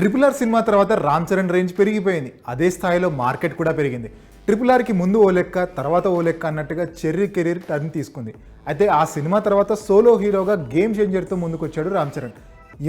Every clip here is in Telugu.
RRR సినిమా తర్వాత రామ్ చరణ్ రేంజ్ పెరిగిపోయింది. అదే స్థాయిలో మార్కెట్ కూడా పెరిగింది. RRRకి ముందు ఓ లెక్క, తర్వాత ఓ లెక్క అన్నట్టుగా చెర్రీ కెరీర్ టర్న్ తీసుకుంది. అయితే ఆ సినిమా తర్వాత సోలో హీరోగా గేమ్ చేంజర్తో ముందుకొచ్చాడు రామ్ చరణ్.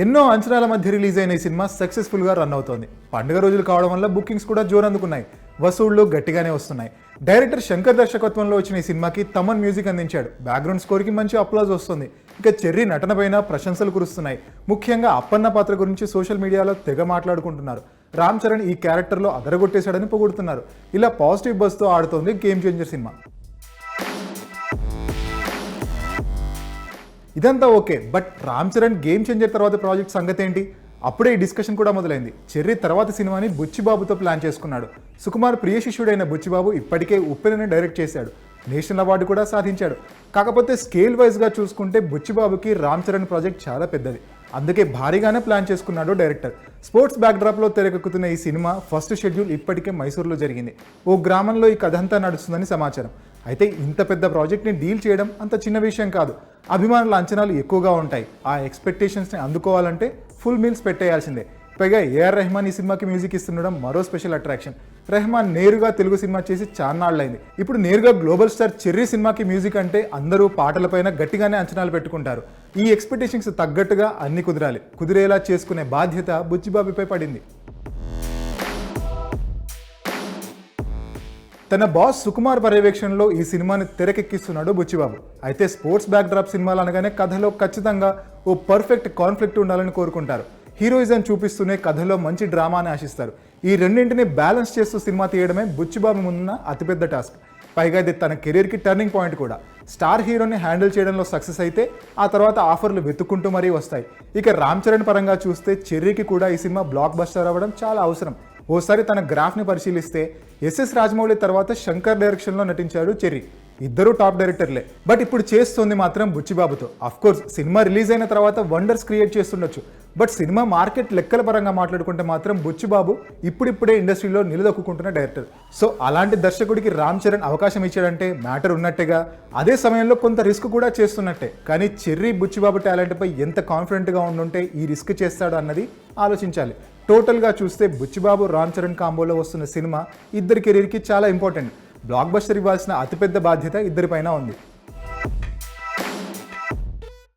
ఎన్నో అంచనాల మధ్య రిలీజ్ అయిన ఈ సినిమా సక్సెస్ఫుల్గా రన్ అవుతోంది. పండుగ రోజులు కావడం వల్ల బుకింగ్స్ కూడా జోరందుకున్నాయి. వసూళ్లు గట్టిగానే వస్తున్నాయి. డైరెక్టర్ శంకర్ దర్శకత్వంలో వచ్చిన ఈ సినిమాకి తమన్ మ్యూజిక్ అందించాడు. బ్యాక్గ్రౌండ్ స్కోర్కి మంచి అప్లాజ్ వస్తుంది. ఇక చెర్రీ నటనపైన ప్రశంసలు కురుస్తున్నాయి. ముఖ్యంగా అప్పన్న పాత్ర గురించి సోషల్ మీడియాలో తెగ మాట్లాడుకుంటున్నారు. రామ్ చరణ్ ఈ క్యారెక్టర్లో అదరగొట్టేశాడని పొగుడుతున్నారు. ఇలా పాజిటివ్ బజ్తో ఆడుతోంది గేమ్ చేంజర్ సినిమా. ఇదంతా okay, but Ram Charan game changer తర్వాత ప్రాజెక్ట్ సంగతి ఏంటి? అప్పుడే ఈ డిస్కషన్ కూడా మొదలైంది. చెర్రీ తర్వాత సినిమాని బుచ్చిబాబుతో ప్లాన్ చేసుకున్నాడు. సుకుమార్ ప్రియ శిష్యుడైన బుచ్చిబాబు ఇప్పటికే ఉప్పెనని డైరెక్ట్ చేశాడు. నేషనల్ అవార్డు కూడా సాధించాడు. కాకపోతే స్కేల్ వైజ్గా చూసుకుంటే బుచ్చిబాబుకి రామ్ చరణ్ ప్రాజెక్ట్ చాలా పెద్దది. అందుకే భారీగానే ప్లాన్ చేసుకున్నాడు డైరెక్టర్. స్పోర్ట్స్ బ్యాక్డ్రాప్లో తెరకెక్కుతున్న ఈ సినిమా ఫస్ట్ షెడ్యూల్ ఇప్పటికే మైసూరులో జరిగింది. ఓ గ్రామంలో ఈ కథ అంతా నడుస్తుందని సమాచారం. అయితే ఇంత పెద్ద ప్రాజెక్ట్ని డీల్ చేయడం అంత చిన్న విషయం కాదు. అభిమానుల అంచనాలు ఎక్కువగా ఉంటాయి. ఆ ఎక్స్పెక్టేషన్స్ని అందుకోవాలంటే ఫుల్ మీల్స్ పెట్టేయాల్సిందే. పైగా ఏఆర్ రెహమాన్ ఈ సినిమాకి మ్యూజిక్ ఇస్తుండడం మరో స్పెషల్ అట్రాక్షన్. రెహమాన్ నేరుగా తెలుగు సినిమా చేసి చాన్నాళ్ళైంది. ఇప్పుడు నేరుగా గ్లోబల్ స్టార్ చెర్రీ సినిమాకి మ్యూజిక్ అంటే అందరూ పాటలపైన గట్టిగానే అంచనాలు పెట్టుకుంటారు. ఈ ఎక్స్పెక్టేషన్స్ తగ్గట్టుగా అన్ని కుదరాలి. కుదిరేలా చేసుకునే బాధ్యత బుచ్చిబాబుపై పడింది. తన బాస్ సుకుమార్ పర్యవేక్షణలో ఈ సినిమాని తెరకెక్కిస్తున్నాడు బుచ్చిబాబు. అయితే స్పోర్ట్స్ బ్యాక్డ్రాప్ సినిమాలు అనగానే కథలో ఖచ్చితంగా ఓ పర్ఫెక్ట్ కాన్ఫ్లిక్ట్ ఉండాలని కోరుకుంటారు. హీరోయిజం చూపిస్తూనే కథలో మంచి డ్రామాని ఆశిస్తారు. ఈ రెండింటిని బ్యాలెన్స్ చేస్తూ సినిమా తీయడమే బుచ్చిబాబు ముందున్న అతిపెద్ద టాస్క్. పైగా ఇది తన కెరీర్కి టర్నింగ్ పాయింట్ కూడా. స్టార్ హీరోని హ్యాండిల్ చేయడంలో సక్సెస్ అయితే ఆ తర్వాత ఆఫర్లు వెతుక్కుంటూ మరీ వస్తాయి. ఇక రామ్ చరణ్ పరంగా చూస్తే చెర్రీకి కూడా ఈ సినిమా బ్లాక్ బస్టర్ అవ్వడం చాలా అవసరం. ఓసారి తన గ్రాఫ్ని పరిశీలిస్తే ఎస్ఎస్ రాజమౌళి తర్వాత శంకర్ డైరెక్షన్లో నటించాడు చెర్రీ. ఇద్దరూ టాప్ డైరెక్టర్లే. బట్ ఇప్పుడు చేస్తుంది మాత్రం బుచ్చిబాబుతో. అఫ్కోర్స్ సినిమా రిలీజ్ అయిన తర్వాత వండర్స్ క్రియేట్ చేస్తుండొచ్చు. బట్ సినిమా మార్కెట్ లెక్కల పరంగా మాట్లాడుకుంటే మాత్రం బుచ్చిబాబు ఇప్పుడిప్పుడే ఇండస్ట్రీలో నిలదొక్కుంటున్న డైరెక్టర్. సో అలాంటి దర్శకుడికి రామ్ చరణ్ అవకాశం ఇచ్చాడంటే మ్యాటర్ ఉన్నట్టేగా. అదే సమయంలో కొంత రిస్క్ కూడా చేస్తున్నట్టే. కానీ చెర్రీ బుచ్చిబాబు టాలెంట్పై ఎంత కాన్ఫిడెంట్గా ఉండుంటే ఈ రిస్క్ చేస్తాడు అన్నది ఆలోచించాలి. టోటల్గా చూస్తే బుచ్చిబాబు రామ్ చరణ్ కాంబోలో వస్తున్న సినిమా ఇద్దరి కెరీర్కి చాలా ఇంపార్టెంట్. బ్లాక్ బస్టర్ ఇవ్వాల్సిన అతిపెద్ద బాధ్యత ఇద్దరిపైన ఉంది.